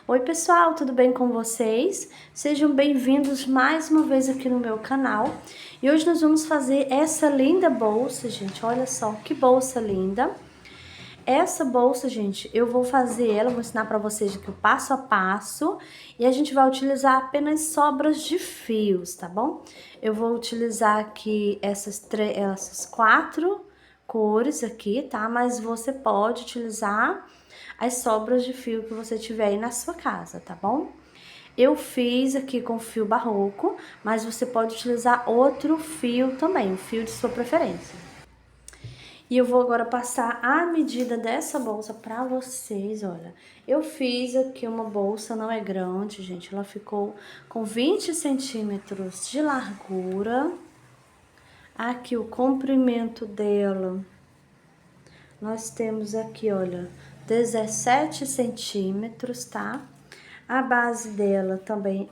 Oi pessoal, tudo bem com vocês? Sejam bem-vindos mais uma vez aqui no meu canal. E hoje nós vamos fazer essa linda bolsa, gente. Olha só que bolsa linda. Essa bolsa, gente, eu vou fazer ela, vou ensinar pra vocês aqui o passo a passo. E a gente vai utilizar apenas sobras de fios, tá bom? Eu vou utilizar aqui essas quatro cores aqui, tá? Mas você pode utilizar as sobras de fio que você tiver aí na sua casa, tá bom? Eu fiz aqui com fio barroco, mas você pode utilizar outro fio também, o fio de sua preferência. E eu vou agora passar a medida dessa bolsa pra vocês, olha. Eu fiz aqui uma bolsa, não é grande, gente, ela ficou com 20 centímetros de largura. Aqui o comprimento dela, nós temos aqui, olha, 17 centímetros, tá? A base dela também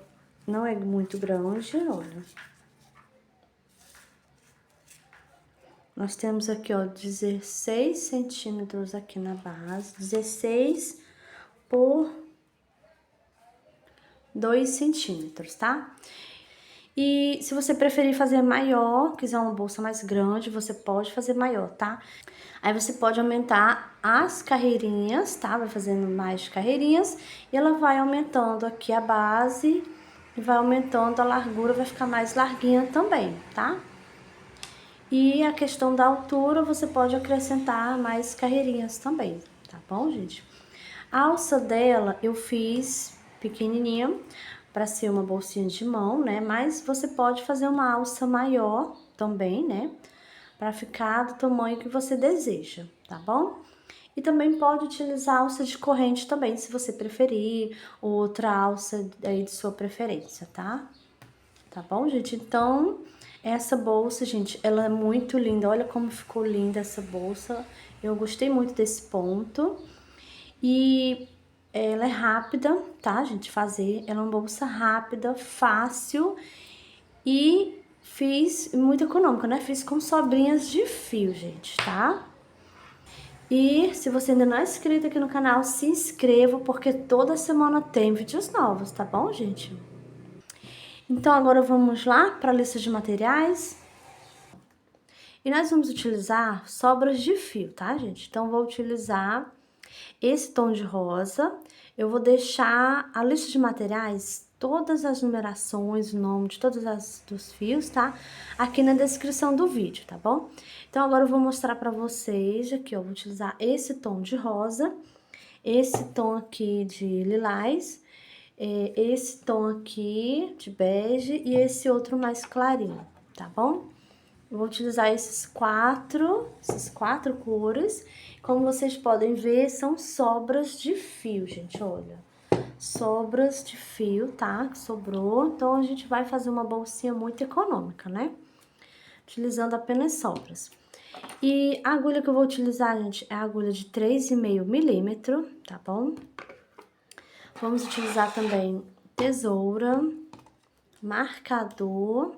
não é muito grande, olha. Nós temos aqui, ó, 16 centímetros aqui na base, 16 por 2 centímetros, tá? E se você preferir fazer maior, quiser uma bolsa mais grande, você pode fazer maior, tá? Aí você pode aumentar as carreirinhas, tá? Vai fazendo mais carreirinhas e ela vai aumentando aqui a base e vai aumentando a largura, vai ficar mais larguinha também, tá? E a questão da altura, você pode acrescentar mais carreirinhas também, tá bom, gente? A alça dela eu fiz pequenininha para ser uma bolsinha de mão, né? Mas você pode fazer uma alça maior também, né? Para ficar do tamanho que você deseja, tá bom? E também pode utilizar alça de corrente também, se você preferir, ou outra alça aí de sua preferência, tá? Tá bom, gente? Então, essa bolsa, gente, ela é muito linda. Olha como ficou linda essa bolsa. Eu gostei muito desse ponto. E ela é rápida, tá, gente, fazer. Ela é uma bolsa rápida, fácil e fiz muito econômica, né? Fiz com sobrinhas de fio, gente, tá? E se você ainda não é inscrito aqui no canal, se inscreva, porque toda semana tem vídeos novos, tá bom, gente? Então, agora vamos lá para a lista de materiais. E nós vamos utilizar sobras de fio, tá, gente? Então, vou utilizar esse tom de rosa. Eu vou deixar a lista de materiais, todas as numerações, o nome de todos dos fios, tá? Aqui na descrição do vídeo, tá bom? Então, agora eu vou mostrar pra vocês aqui, ó. Vou utilizar esse tom de rosa, esse tom aqui de lilás, esse tom aqui de bege e esse outro mais clarinho, tá bom? Eu vou utilizar essas quatro cores. Como vocês podem ver, são sobras de fio, gente, olha. Sobras de fio, tá? Que sobrou. Então, a gente vai fazer uma bolsinha muito econômica, né? Utilizando apenas sobras. E a agulha que eu vou utilizar, gente, é a agulha de 3,5 milímetro, tá bom? Vamos utilizar também tesoura, marcador.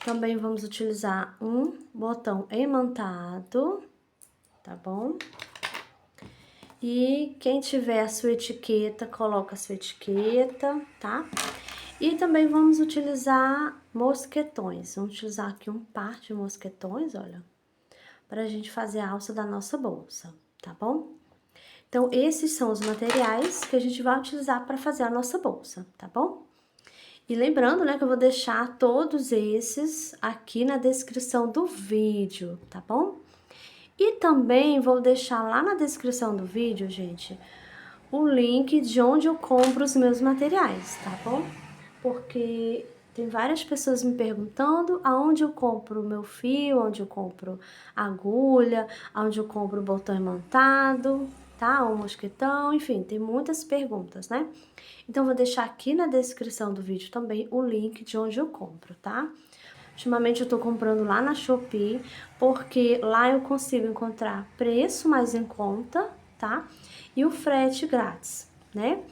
Também vamos utilizar um botão imantado, tá bom? E quem tiver a sua etiqueta, coloca a sua etiqueta, tá? E também vamos utilizar mosquetões. Vamos utilizar aqui um par de mosquetões, olha, pra gente fazer a alça da nossa bolsa, tá bom? Então, esses são os materiais que a gente vai utilizar para fazer a nossa bolsa, tá bom? E lembrando, né, que eu vou deixar todos esses aqui na descrição do vídeo, tá bom? E também vou deixar lá na descrição do vídeo, gente, o link de onde eu compro os meus materiais, tá bom? Porque tem várias pessoas me perguntando aonde eu compro o meu fio, onde eu compro agulha, aonde eu compro o botão imantado, tá? O mosquetão, enfim, tem muitas perguntas, né? Então, vou deixar aqui na descrição do vídeo também o link de onde eu compro, tá? Ultimamente eu tô comprando lá na Shopee, porque lá eu consigo encontrar preço mais em conta, tá? E o frete grátis, né?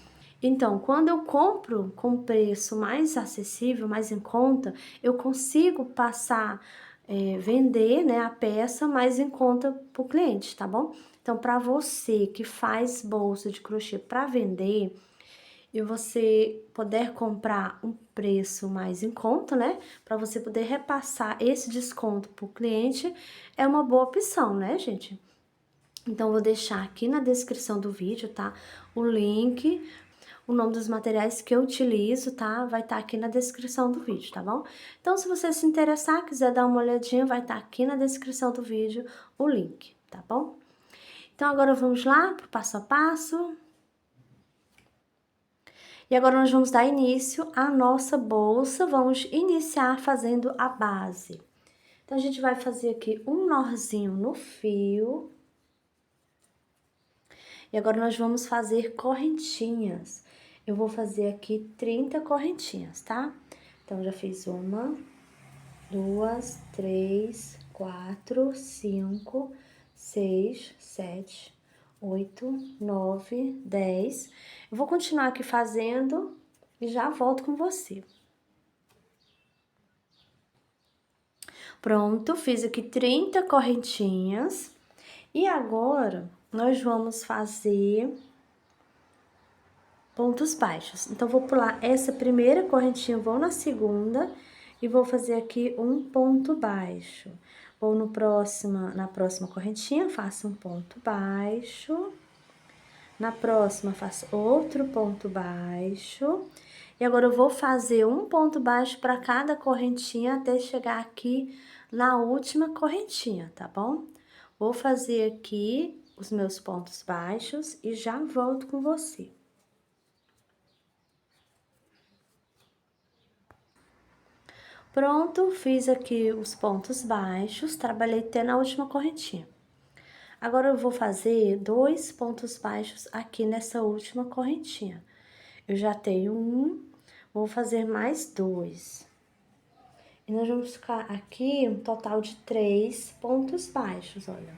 Então, quando eu compro com preço mais acessível, mais em conta, eu consigo passar, vender, né, a peça mais em conta pro cliente, tá bom? Então, para você que faz bolsa de crochê para vender, e você poder comprar um preço mais em conta, né? Para você poder repassar esse desconto para o cliente, é uma boa opção, né, gente? Então, eu vou deixar aqui na descrição do vídeo, tá? O link, o nome dos materiais que eu utilizo, tá? Vai estar aqui na descrição do vídeo, tá bom? Então, se você se interessar, quiser dar uma olhadinha, vai estar aqui na descrição do vídeo o link, tá bom? Então, agora vamos lá pro passo a passo. E agora nós vamos dar início à nossa bolsa, vamos iniciar fazendo a base. Então, a gente vai fazer aqui um nozinho no fio. E agora nós vamos fazer correntinhas. Eu vou fazer aqui 30 correntinhas, tá? Então, já fiz 1, 2, 3, 4, 5, 6, 7, 8, 9, 10. Eu vou continuar aqui fazendo e já volto com você. Pronto, fiz aqui 30 correntinhas. E agora, nós vamos fazer pontos baixos. Então, vou pular essa primeira correntinha, vou na segunda e vou fazer aqui um ponto baixo. Vou na próxima correntinha, faço um ponto baixo. Na próxima, faço outro ponto baixo. E agora, eu vou fazer um ponto baixo para cada correntinha até chegar aqui na última correntinha, tá bom? Vou fazer aqui os meus pontos baixos e já volto com você. Pronto, fiz aqui os pontos baixos, trabalhei até na última correntinha. Agora, eu vou fazer 2 pontos baixos aqui nessa última correntinha. Eu já tenho um, vou fazer mais 2. E nós vamos ficar aqui um total de 3 pontos baixos, olha.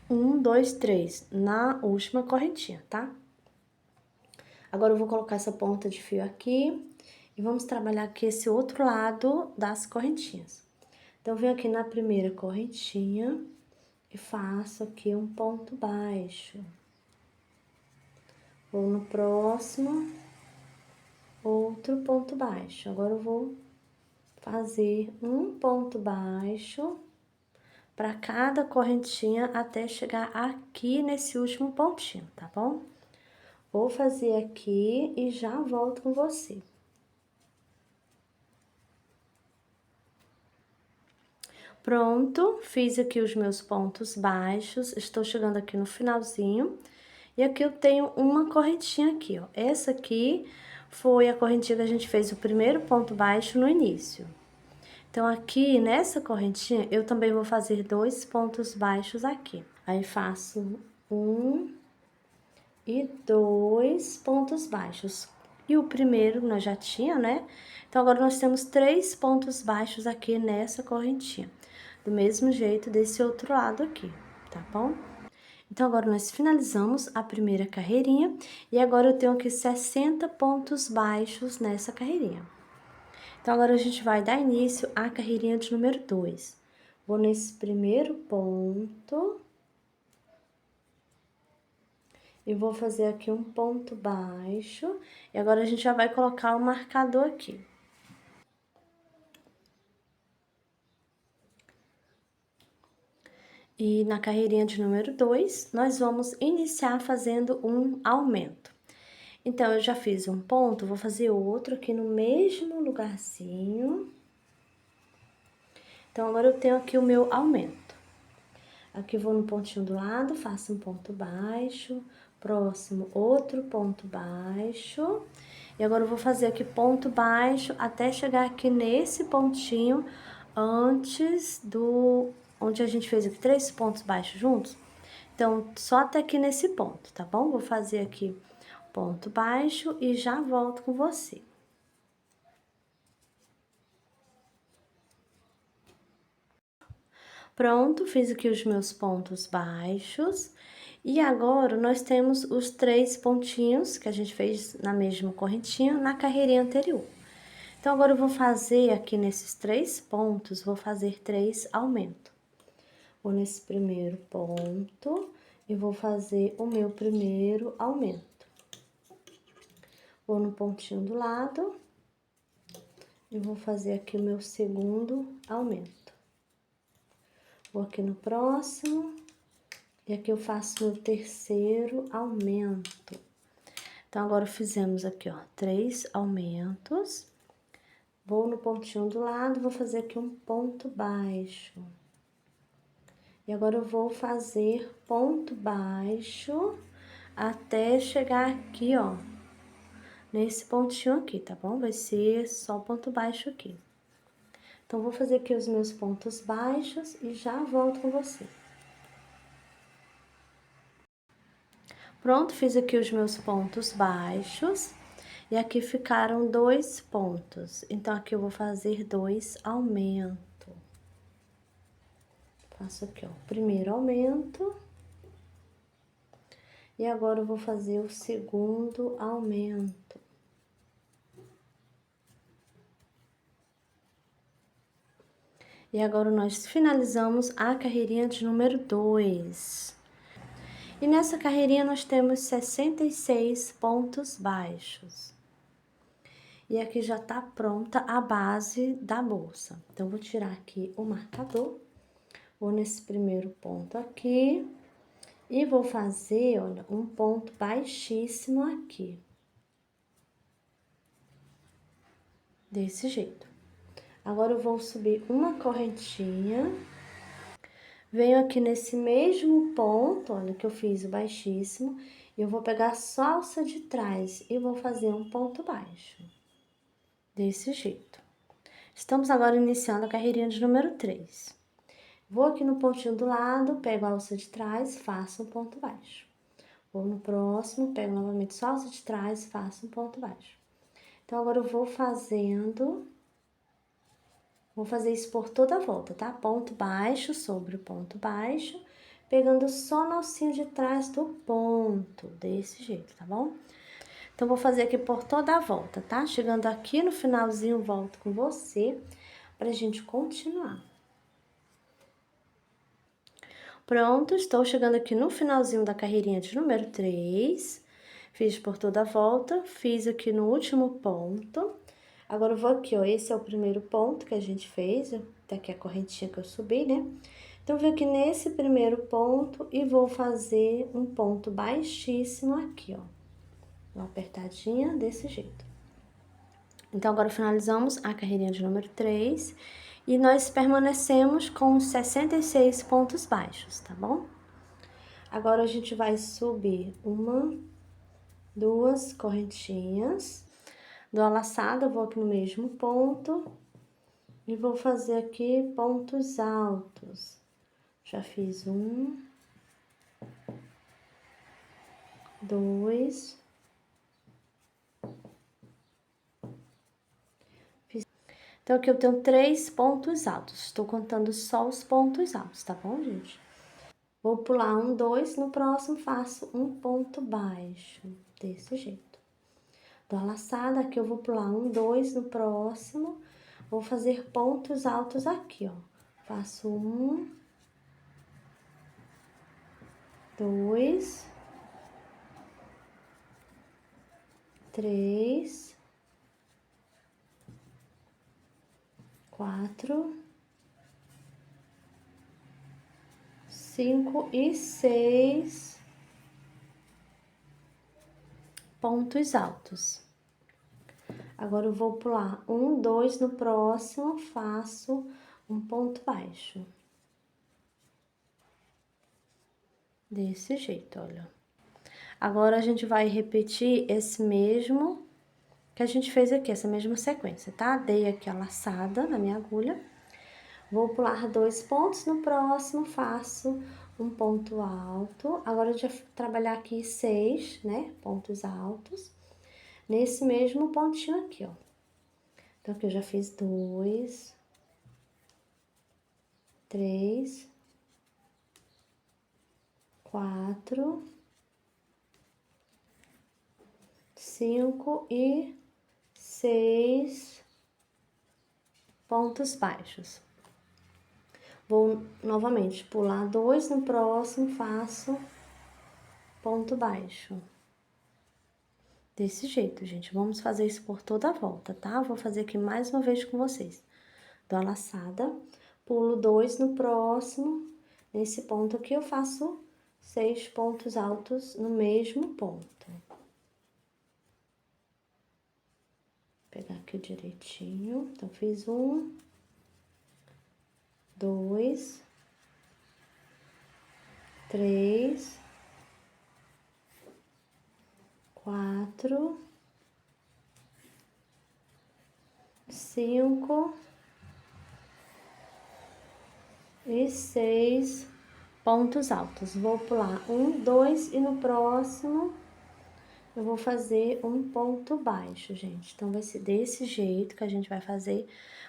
1, 2, 3, na última correntinha, tá? Agora, eu vou colocar essa ponta de fio aqui e vamos trabalhar aqui esse outro lado das correntinhas. Então, eu venho aqui na primeira correntinha e faço aqui um ponto baixo. Vou no próximo, outro ponto baixo. Agora, eu vou fazer um ponto baixo para cada correntinha até chegar aqui nesse último pontinho, tá bom? Vou fazer aqui e já volto com você. Pronto, fiz aqui os meus pontos baixos, estou chegando aqui no finalzinho. E aqui eu tenho uma correntinha aqui, ó. Essa aqui foi a correntinha que a gente fez o primeiro ponto baixo no início. Então, aqui nessa correntinha, eu também vou fazer 2 pontos baixos aqui. Aí, faço 1 e 2 pontos baixos. E o primeiro nós já tinha, né? Então, agora nós temos 3 pontos baixos aqui nessa correntinha. Do mesmo jeito desse outro lado aqui, tá bom? Então, agora nós finalizamos a primeira carreirinha e agora eu tenho aqui 60 pontos baixos nessa carreirinha. Então, agora a gente vai dar início à carreirinha de número 2. Vou nesse primeiro ponto e vou fazer aqui um ponto baixo. E agora a gente já vai colocar o marcador aqui. E na carreirinha de número 2, nós vamos iniciar fazendo um aumento. Então, eu já fiz um ponto, vou fazer outro aqui no mesmo lugarzinho. Então, agora eu tenho aqui o meu aumento. Aqui vou no pontinho do lado, faço um ponto baixo, próximo outro ponto baixo. E agora eu vou fazer aqui ponto baixo até chegar aqui nesse pontinho antes do... onde a gente fez aqui 3 pontos baixos juntos. Então, só até aqui nesse ponto, tá bom? Vou fazer aqui ponto baixo e já volto com você. Pronto, fiz aqui os meus pontos baixos. E agora, nós temos os 3 pontinhos que a gente fez na mesma correntinha na carreirinha anterior. Então, agora eu vou fazer aqui nesses 3 pontos, vou fazer 3 aumentos. Vou nesse primeiro ponto e vou fazer o meu primeiro aumento. Vou no pontinho do lado e vou fazer aqui o meu segundo aumento. Vou aqui no próximo, e aqui eu faço meu terceiro aumento. Então, agora fizemos aqui, ó, 3 aumentos. Vou no pontinho do lado, vou fazer aqui um ponto baixo. E agora eu vou fazer ponto baixo até chegar aqui, ó, nesse pontinho aqui, tá bom? Vai ser só ponto baixo aqui. Então, vou fazer aqui os meus pontos baixos e já volto com você. Pronto, fiz aqui os meus pontos baixos. E aqui ficaram 2 pontos. Então, aqui eu vou fazer 2 aumentos. Faço aqui, ó, o primeiro aumento. E agora eu vou fazer o segundo aumento. E agora nós finalizamos a carreirinha de número 2. E nessa carreirinha nós temos 66 pontos baixos. E aqui já tá pronta a base da bolsa. Então, vou tirar aqui o marcador. Vou nesse primeiro ponto aqui. E vou fazer, olha, um ponto baixíssimo aqui. Desse jeito. Agora, eu vou subir uma correntinha. Venho aqui nesse mesmo ponto, olha, que eu fiz o baixíssimo. E eu vou pegar só a alça de trás e vou fazer um ponto baixo. Desse jeito. Estamos agora iniciando a carreirinha de número 3. Vou aqui no pontinho do lado, pego a alça de trás, faço um ponto baixo. Vou no próximo, pego novamente só a alça de trás, faço um ponto baixo. Então, agora eu vou fazer isso por toda a volta, tá? Ponto baixo sobre o ponto baixo, pegando só na alcinha de trás do ponto, desse jeito, tá bom? Então, vou fazer aqui por toda a volta, tá? Chegando aqui no finalzinho, volto com você pra gente continuar. Pronto, estou chegando aqui no finalzinho da carreirinha de número 3. Fiz por toda a volta, fiz aqui no último ponto. Agora, eu vou aqui, ó, esse é o primeiro ponto que a gente fez, até aqui a correntinha que eu subi, né? Então, eu vou aqui nesse primeiro ponto e vou fazer um ponto baixíssimo aqui, ó. Uma apertadinha desse jeito. Então, agora finalizamos a carreirinha de número 3 e nós permanecemos com 66 pontos baixos, tá bom? Agora, a gente vai subir uma, 2 correntinhas. Dou a laçada, vou aqui no mesmo ponto e vou fazer aqui pontos altos. Já fiz 1, 2... Então, aqui eu tenho 3 pontos altos. Estou contando só os pontos altos, tá bom, gente? Vou pular 1, 2, no próximo faço um ponto baixo, desse jeito. Dou a laçada, aqui eu vou pular 1, 2, no próximo, vou fazer pontos altos aqui, ó. Faço 1, 2, 3, 4, 5 e 6 pontos altos. Agora, eu vou pular 1, 2, no próximo, faço um ponto baixo. Desse jeito, olha. Agora, a gente vai repetir esse mesmo que a gente fez aqui, essa mesma sequência, tá? Dei aqui a laçada na minha agulha. Vou pular 2 pontos, no próximo faço um ponto alto. Agora, eu já vou trabalhar aqui 6, né, pontos altos, nesse mesmo pontinho aqui, ó. Então, aqui eu já fiz 2, 3, 4, 5 e 6 pontos baixos. Vou novamente pular 2, no próximo faço ponto baixo. Desse jeito, gente. Vamos fazer isso por toda a volta, tá? Vou fazer aqui mais uma vez com vocês. Dou a laçada, pulo 2 no próximo. Nesse ponto aqui, eu faço 6 pontos altos no mesmo ponto. Vou pegar aqui direitinho. Então, fiz 1, 2, 3, 4, 5 e 6 pontos altos. Vou pular 1, 2 e no próximo eu vou fazer um ponto baixo, gente. Então, vai ser desse jeito que a gente vai fazer.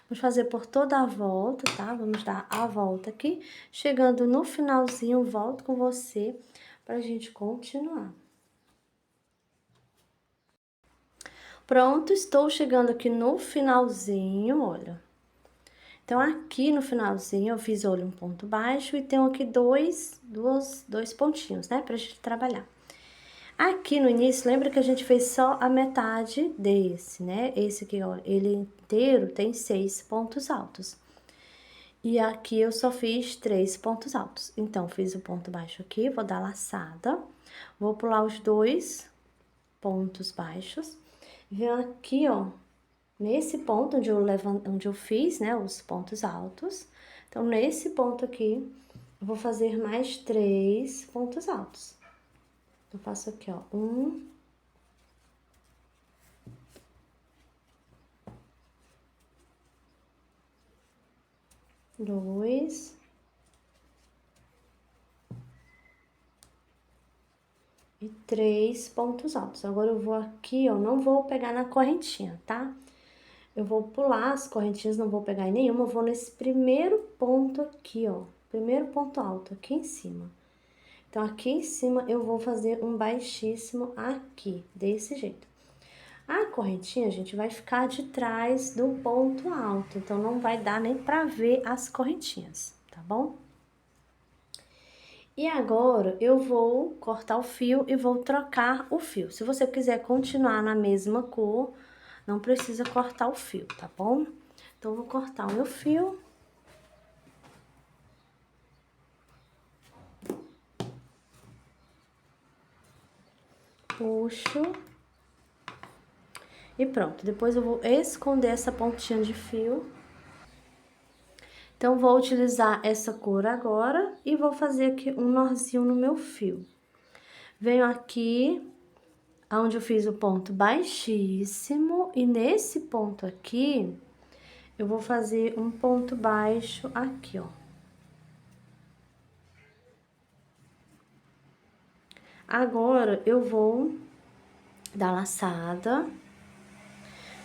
Vamos fazer por toda a volta, tá? Vamos dar a volta aqui. Chegando no finalzinho, volto com você pra gente continuar. Pronto, estou chegando aqui no finalzinho, olha. Então, aqui no finalzinho, eu fiz, olha, um ponto baixo e tenho aqui dois pontinhos, né? Pra gente trabalhar. Aqui no início, lembra que a gente fez só a metade desse, né? Esse aqui, ó, ele inteiro tem 6 pontos altos. E aqui eu só fiz 3 pontos altos. Então, fiz o ponto baixo aqui, vou dar laçada, vou pular os 2 pontos baixos. Venho aqui, ó, nesse ponto onde eu fiz, né, os pontos altos. Então, nesse ponto aqui, eu vou fazer mais 3 pontos altos. Eu faço aqui, ó, 1, 2 e 3 pontos altos. Agora, eu vou aqui, ó, não vou pegar na correntinha, tá? Eu vou pular as correntinhas, não vou pegar em nenhuma, eu vou nesse primeiro ponto aqui, ó, primeiro ponto alto, aqui em cima. Então, aqui em cima, eu vou fazer um baixíssimo aqui, desse jeito. A correntinha, gente, vai ficar de trás do ponto alto, então não vai dar nem pra ver as correntinhas, tá bom? E agora, eu vou cortar o fio e vou trocar o fio. Se você quiser continuar na mesma cor, não precisa cortar o fio, tá bom? Então, eu vou cortar o meu fio. Puxo. E pronto, depois eu vou esconder essa pontinha de fio. Então, vou utilizar essa cor agora e vou fazer aqui um nozinho no meu fio. Venho aqui, onde eu fiz o ponto baixíssimo, e nesse ponto aqui, eu vou fazer um ponto baixo aqui, ó. Agora, eu vou dar laçada.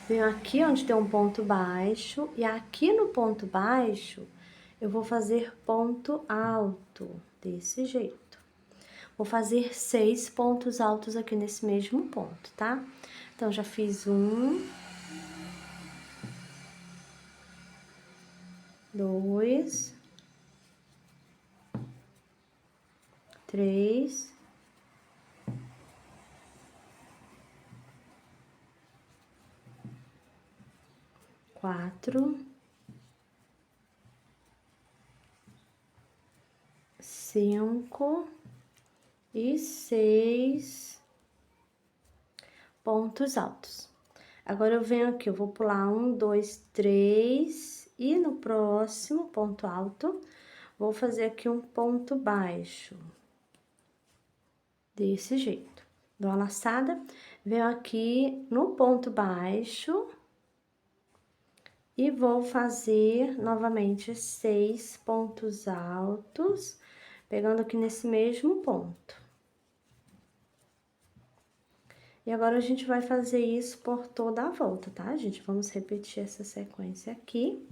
Venho aqui onde tem um ponto baixo, e aqui no ponto baixo, eu vou fazer ponto alto, desse jeito. Vou fazer 6 pontos altos aqui nesse mesmo ponto, tá? Então, já fiz 1, 2, 3, 4, 5 e 6 pontos altos. Agora, eu venho aqui, eu vou pular 1, 2, 3 e no próximo ponto alto, vou fazer aqui um ponto baixo. Desse jeito. Dou a laçada, venho aqui no ponto baixo e vou fazer novamente 6 pontos altos, pegando aqui nesse mesmo ponto. E agora, a gente vai fazer isso por toda a volta, tá, gente? Vamos repetir essa sequência aqui.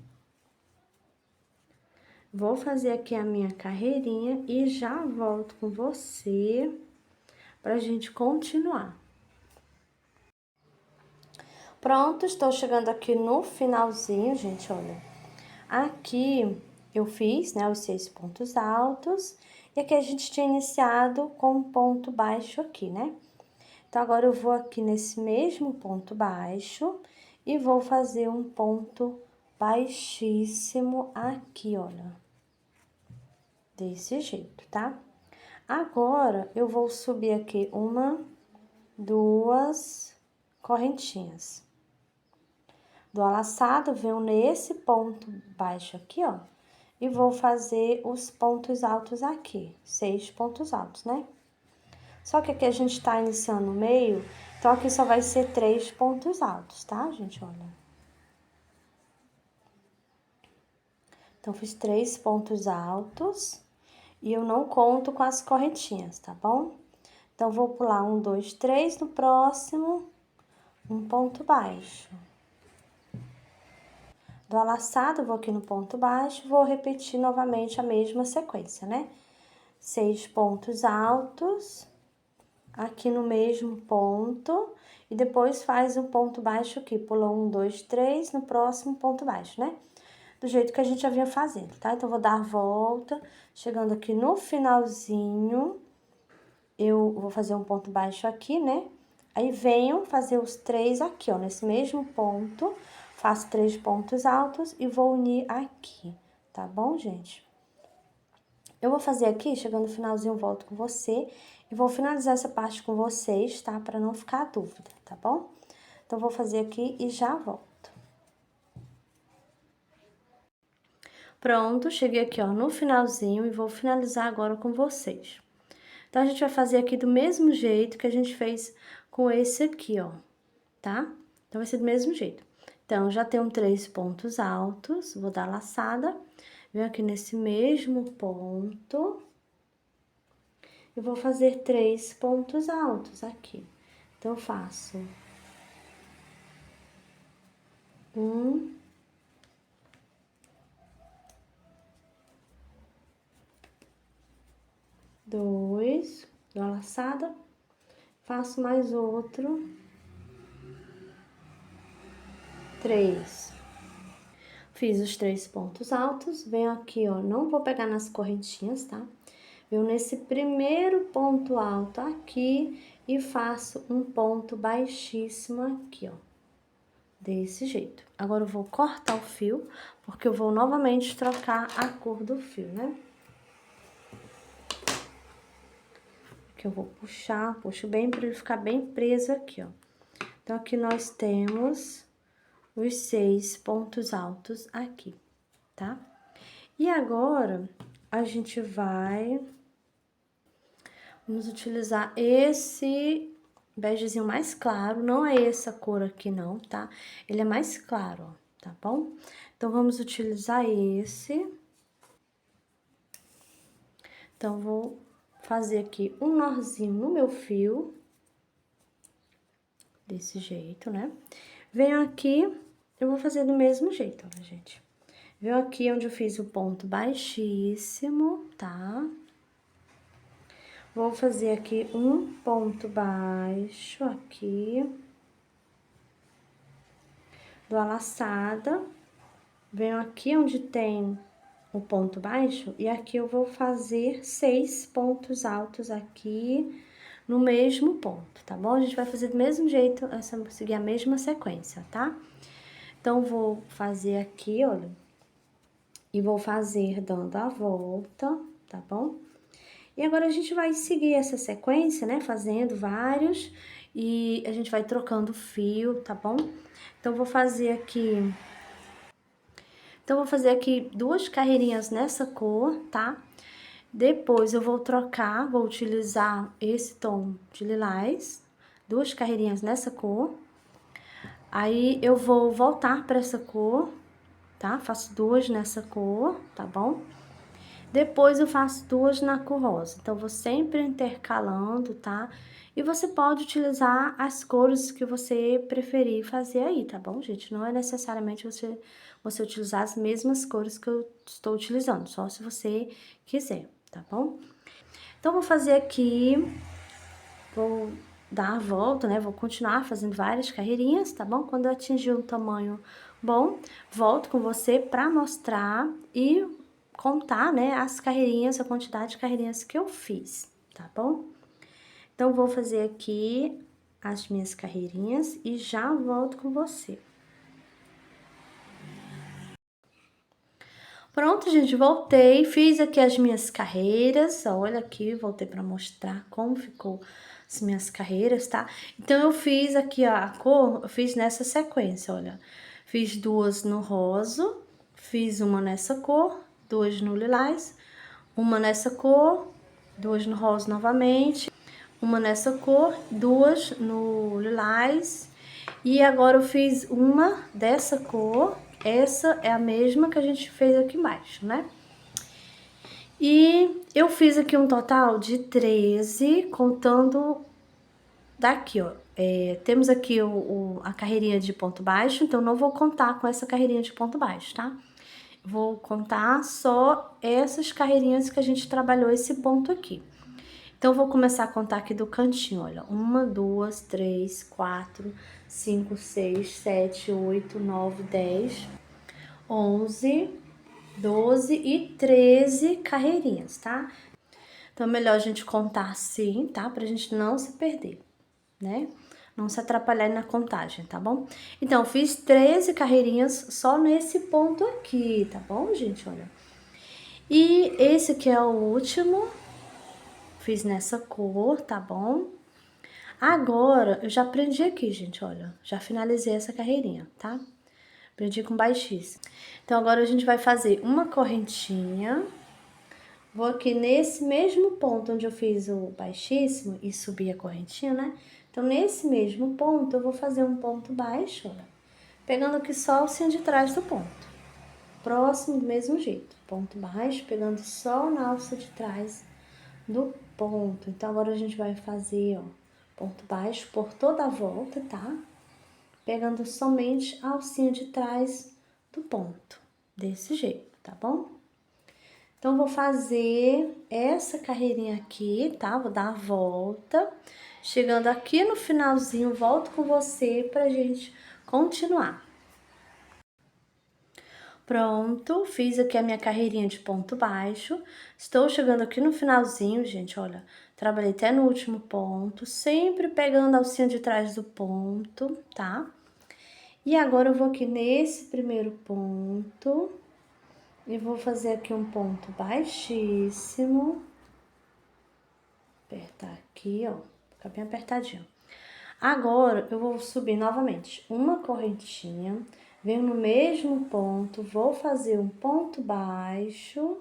Vou fazer aqui a minha carreirinha e já volto com você pra gente continuar. Pronto, estou chegando aqui no finalzinho, gente, olha. Aqui eu fiz, né, os 6 pontos altos, e aqui a gente tinha iniciado com um ponto baixo aqui, né? Então, agora eu vou aqui nesse mesmo ponto baixo e vou fazer um ponto baixíssimo aqui, olha. Desse jeito, tá? Agora, eu vou subir aqui uma, duas correntinhas. Do alaçado, venho nesse ponto baixo aqui, ó, e vou fazer os pontos altos aqui, 6 pontos altos, né? Só que aqui a gente tá iniciando no meio, então aqui só vai ser 3 pontos altos, tá, gente? Olha. Então, fiz 3 pontos altos e eu não conto com as correntinhas, tá bom? Então, vou pular 1, 2, 3 no próximo, um ponto baixo. Do alaçado, vou aqui no ponto baixo, vou repetir novamente a mesma sequência, né? 6 pontos altos, aqui no mesmo ponto, e depois faz um ponto baixo aqui, pula 1, 2, 3, no próximo ponto baixo, né? Do jeito que a gente já vinha fazendo, tá? Então, vou dar a volta, chegando aqui no finalzinho, eu vou fazer um ponto baixo aqui, né? Aí, venho fazer os 3 aqui, ó, nesse mesmo ponto, faço 3 pontos altos e vou unir aqui, tá bom, gente? Eu vou fazer aqui, chegando no finalzinho, volto com você e vou finalizar essa parte com vocês, tá? Pra não ficar dúvida, tá bom? Então, vou fazer aqui e já volto. Pronto, cheguei aqui, ó, no finalzinho e vou finalizar agora com vocês. Então, a gente vai fazer aqui do mesmo jeito que a gente fez com esse aqui, ó, tá? Então, vai ser do mesmo jeito. Então, já tenho 3 pontos altos, vou dar laçada, venho aqui nesse mesmo ponto e vou fazer 3 pontos altos aqui. Então, eu faço 1, 2, dou a laçada, faço mais outro, 3. Fiz os 3 pontos altos, venho aqui, ó, não vou pegar nas correntinhas, tá? Venho nesse primeiro ponto alto aqui e faço um ponto baixíssimo aqui, ó. Desse jeito. Agora, eu vou cortar o fio, porque eu vou novamente trocar a cor do fio, né? Que eu vou puxar, puxo bem pra ele ficar bem preso aqui, ó. Então, aqui nós temos os 6 pontos altos aqui, tá? E agora, a gente vamos utilizar esse begezinho mais claro, não é essa cor aqui não, tá? Ele é mais claro, ó, tá bom? Então, vamos utilizar esse. Então, vou fazer aqui um nozinho no meu fio, desse jeito, né? Venho aqui, eu vou fazer do mesmo jeito, olha, gente. Venho aqui onde eu fiz o ponto baixíssimo, tá? Vou fazer aqui um ponto baixo aqui. Dou a laçada. Venho aqui onde tem o ponto baixo e aqui eu vou fazer 6 pontos altos aqui no mesmo ponto, tá bom? A gente vai fazer do mesmo jeito, seguir a mesma sequência, tá? Então, vou fazer aqui, olha, e vou fazer dando a volta, tá bom? E agora, a gente vai seguir essa sequência, né, fazendo vários, e a gente vai trocando fio, tá bom? Então, vou fazer aqui 2 carreirinhas nessa cor, tá? Depois, eu vou trocar, vou utilizar esse tom de lilás, 2 carreirinhas nessa cor. Aí, eu vou voltar para essa cor, tá? Faço 2 nessa cor, tá bom? Depois, eu faço 2 na cor rosa. Então, vou sempre intercalando, tá? E você pode utilizar as cores que você preferir fazer aí, tá bom, gente? Não é necessariamente você utilizar as mesmas cores que eu estou utilizando, só se você quiser, tá bom? Então, vou fazer aqui, vou dar a volta, né? Vou continuar fazendo várias carreirinhas, tá bom? Quando eu atingir um tamanho bom, volto com você pra mostrar e contar, né, as carreirinhas, a quantidade de carreirinhas que eu fiz, tá bom? Então, vou fazer aqui as minhas carreirinhas e já volto com você. Pronto, gente, voltei, fiz aqui as minhas carreiras, olha aqui, voltei para mostrar como ficou as minhas carreiras, tá? Então, eu fiz aqui a cor, eu fiz nessa sequência, olha. Fiz duas no rosa, fiz uma nessa cor, duas no lilás, uma nessa cor, duas no rosa novamente, uma nessa cor, duas no lilás, e agora eu fiz uma dessa cor, essa é a mesma que a gente fez aqui embaixo, né? E eu fiz aqui um total de 13, contando daqui, ó. Temos aqui a carreirinha de ponto baixo, então não vou contar com essa carreirinha de ponto baixo, tá? Vou contar só essas carreirinhas que a gente trabalhou esse ponto aqui. Então, vou começar a contar aqui do cantinho, olha. 1, 2, 3, 4, 5, 6, 7, 8, 9, 10, 11, 12 e 13 carreirinhas, tá? Então, é melhor a gente contar assim, tá? Pra gente não se perder, né? Não se atrapalhar na contagem, tá bom? Então, fiz 13 carreirinhas só nesse ponto aqui, tá bom, gente? Olha. E esse aqui é o último. Fiz nessa cor, tá bom? Agora, eu já aprendi aqui, gente, olha. Já finalizei essa carreirinha, tá? Aprendi com baixíssimo. Então, agora a gente vai fazer uma correntinha. Vou aqui nesse mesmo ponto onde eu fiz o baixíssimo e subi a correntinha, né? Então, nesse mesmo ponto, eu vou fazer um ponto baixo, olha. Pegando aqui só a alcinha de trás do ponto. Próximo, do mesmo jeito. Ponto baixo, pegando só na alça de trás do ponto. Então, agora a gente vai fazer, ó, ponto baixo por toda a volta, tá? Pegando somente a alcinha de trás do ponto, desse jeito, tá bom? Então, vou fazer essa carreirinha aqui, tá? Vou dar a volta. Chegando aqui no finalzinho, volto com você pra gente continuar. Pronto, fiz aqui a minha carreirinha de ponto baixo. Estou chegando aqui no finalzinho, gente, olha. Trabalhei até no último ponto, sempre pegando a alcinha de trás do ponto, tá? E agora eu vou aqui nesse primeiro ponto e vou fazer aqui um ponto baixíssimo. Apertar aqui, ó, fica bem apertadinho. Agora, eu vou subir novamente uma correntinha, venho no mesmo ponto, vou fazer um ponto baixo.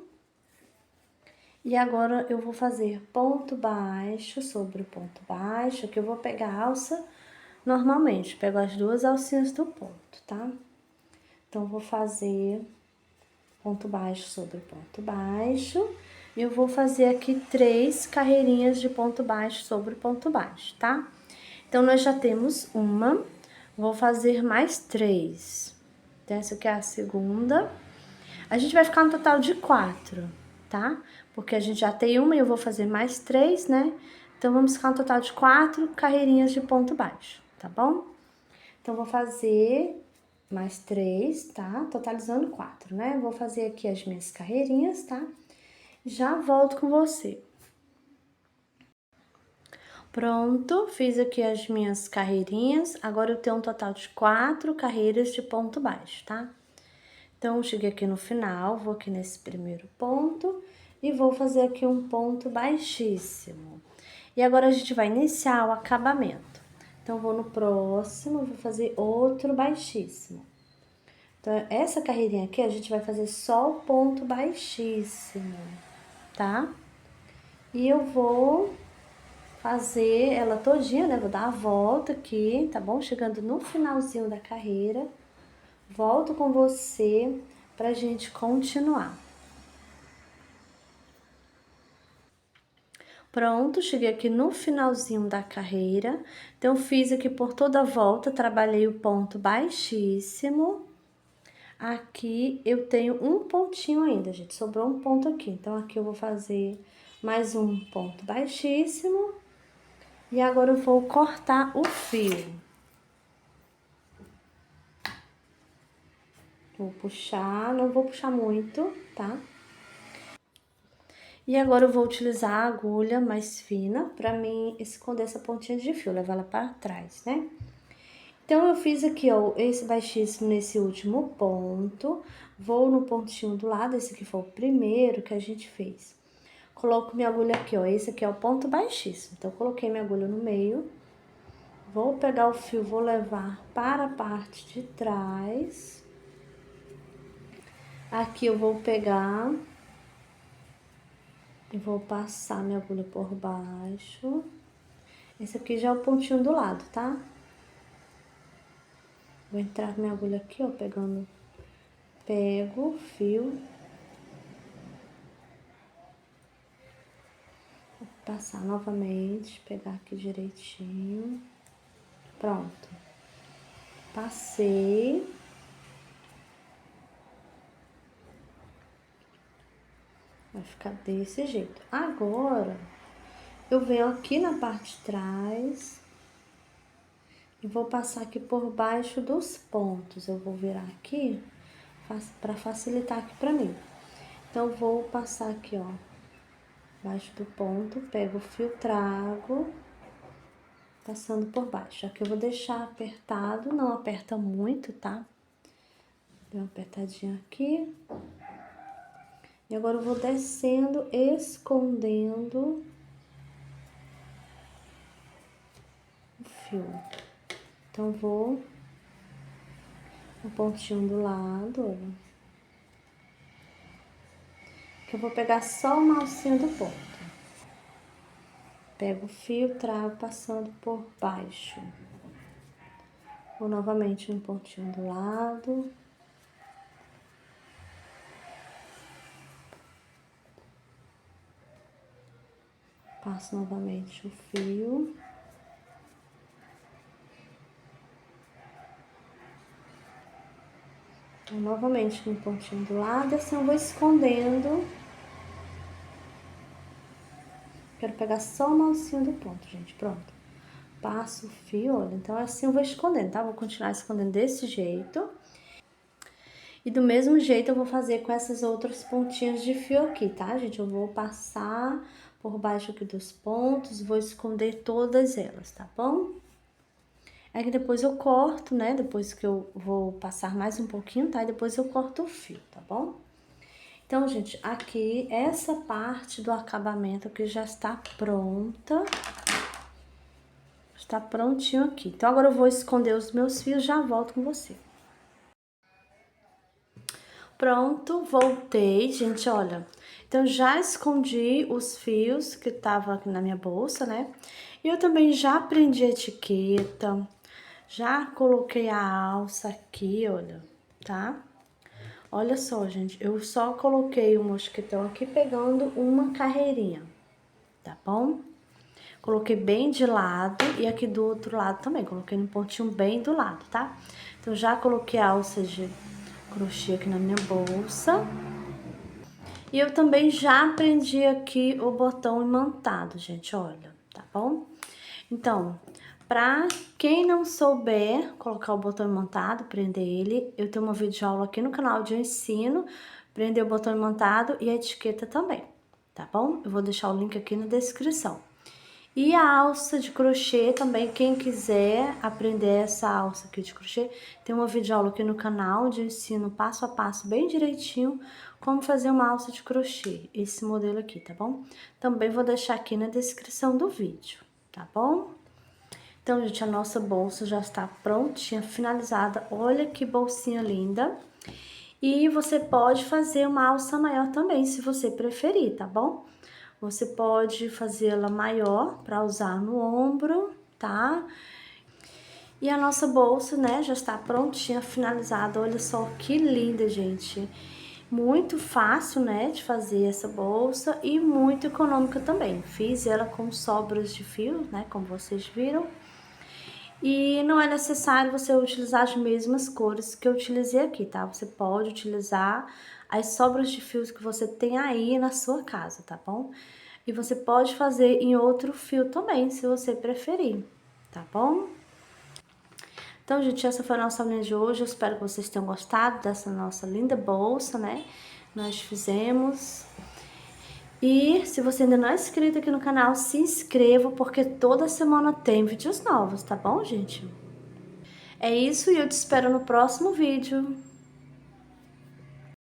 E agora, eu vou fazer ponto baixo sobre o ponto baixo, que eu vou pegar a alça normalmente. Pego as duas alcinhas do ponto, tá? Então, vou fazer ponto baixo sobre ponto baixo. E eu vou fazer aqui 3 carreirinhas de ponto baixo sobre ponto baixo, tá? Então, nós já temos uma, vou fazer mais 3. Então, essa aqui é a segunda. A gente vai ficar no total de 4, tá? Porque a gente já tem uma e eu vou fazer mais 3, né? Então, vamos ficar no total de 4 carreirinhas de ponto baixo, tá bom? Então, vou fazer mais 3, tá? Totalizando 4, né? Vou fazer aqui as minhas carreirinhas, tá? Já volto com você. Pronto, fiz aqui as minhas carreirinhas. Agora, eu tenho um total de 4 carreiras de ponto baixo, tá? Então, cheguei aqui no final, vou aqui nesse primeiro ponto e vou fazer aqui um ponto baixíssimo. E agora, a gente vai iniciar o acabamento. Então, vou no próximo, vou fazer outro baixíssimo. Então, essa carreirinha aqui, a gente vai fazer só o ponto baixíssimo, tá? E eu vou fazer ela todinha, né? Vou dar a volta aqui, tá bom? Chegando no finalzinho da carreira, volto com você pra gente continuar. Pronto, cheguei aqui no finalzinho da carreira. Então, fiz aqui por toda a volta, trabalhei o ponto baixíssimo. Aqui eu tenho um pontinho ainda, gente, sobrou um ponto aqui. Então, aqui eu vou fazer mais um ponto baixíssimo. E agora eu vou cortar o fio. Vou puxar, não vou puxar muito, tá? E agora eu vou utilizar a agulha mais fina pra mim esconder essa pontinha de fio, levar ela pra trás, né? Então, eu fiz aqui, ó, esse baixíssimo nesse último ponto. Vou no pontinho do lado, esse aqui foi o primeiro que a gente fez. Coloco minha agulha aqui, ó, esse aqui é o ponto baixíssimo. Então, coloquei minha agulha no meio. Vou pegar o fio, vou levar para a parte de trás. Aqui eu vou pegar e vou passar minha agulha por baixo. Esse aqui já é o pontinho do lado, tá? Vou entrar com minha agulha aqui, ó, pego o fio. Vou passar novamente, pegar aqui direitinho. Pronto. Passei. Vai ficar desse jeito. Agora, eu venho aqui na parte de trás e vou passar aqui por baixo dos pontos. Eu vou virar aqui para facilitar aqui pra mim. Então, vou passar aqui, ó, baixo do ponto, pego o fio, trago, passando por baixo. Aqui eu vou deixar apertado, não aperta muito, tá? Deu uma apertadinha aqui. E agora eu vou descendo, escondendo o fio. Então, vou no pontinho do lado, olha. Que eu vou pegar só uma alcinha do ponto. Pego o fio, trago, passando por baixo. Vou novamente no pontinho do lado. Passo novamente o fio. Então, novamente no pontinho do lado, assim eu vou escondendo. Quero pegar só uma alcinha do ponto, gente, pronto. Passo o fio, olha, então assim eu vou escondendo, tá? Vou continuar escondendo desse jeito. E do mesmo jeito eu vou fazer com essas outras pontinhas de fio aqui, tá, gente? Eu vou passar por baixo aqui dos pontos, vou esconder todas elas, tá bom? É que depois eu corto, né? Depois que eu vou passar mais um pouquinho, tá? E depois eu corto o fio, tá bom? Então, gente, aqui, essa parte do acabamento aqui já está pronta. Está prontinho aqui. Então, agora eu vou esconder os meus fios, já volto com você. Pronto, voltei, gente, olha. Então, já escondi os fios que estavam aqui na minha bolsa, né? E eu também já prendi a etiqueta, já coloquei a alça aqui, olha, tá? Olha só, gente, eu só coloquei o mosquetão aqui pegando uma carreirinha, tá bom? Coloquei bem de lado e aqui do outro lado também, coloquei no pontinho bem do lado, tá? Então, já coloquei a alça de crochê aqui na minha bolsa. E eu também já prendi aqui o botão imantado, gente, olha, tá bom? Então, pra quem não souber colocar o botão imantado, prender ele, eu tenho uma videoaula aqui no canal onde eu ensino prender o botão imantado e a etiqueta também, tá bom? Eu vou deixar o link aqui na descrição. E a alça de crochê também, quem quiser aprender essa alça aqui de crochê, tem uma videoaula aqui no canal onde eu ensino passo a passo, bem direitinho, como fazer uma alça de crochê, esse modelo aqui, tá bom? Também vou deixar aqui na descrição do vídeo, tá bom? Então, gente, a nossa bolsa já está prontinha, finalizada. Olha que bolsinha linda. E você pode fazer uma alça maior também, se você preferir, tá bom? Você pode fazê-la maior para usar no ombro, tá? E a nossa bolsa, né, já está prontinha, finalizada. Olha só que linda, gente. Muito fácil, né, de fazer essa bolsa e muito econômica também. Fiz ela com sobras de fio, né, como vocês viram. E não é necessário você utilizar as mesmas cores que eu utilizei aqui, tá? Você pode utilizar as sobras de fios que você tem aí na sua casa, tá bom? E você pode fazer em outro fio também, se você preferir, tá bom? Então, gente, essa foi a nossa aulinha de hoje. Eu espero que vocês tenham gostado dessa nossa linda bolsa, né? Nós fizemos. E se você ainda não é inscrito aqui no canal, se inscreva, porque toda semana tem vídeos novos, tá bom, gente? É isso e eu te espero no próximo vídeo.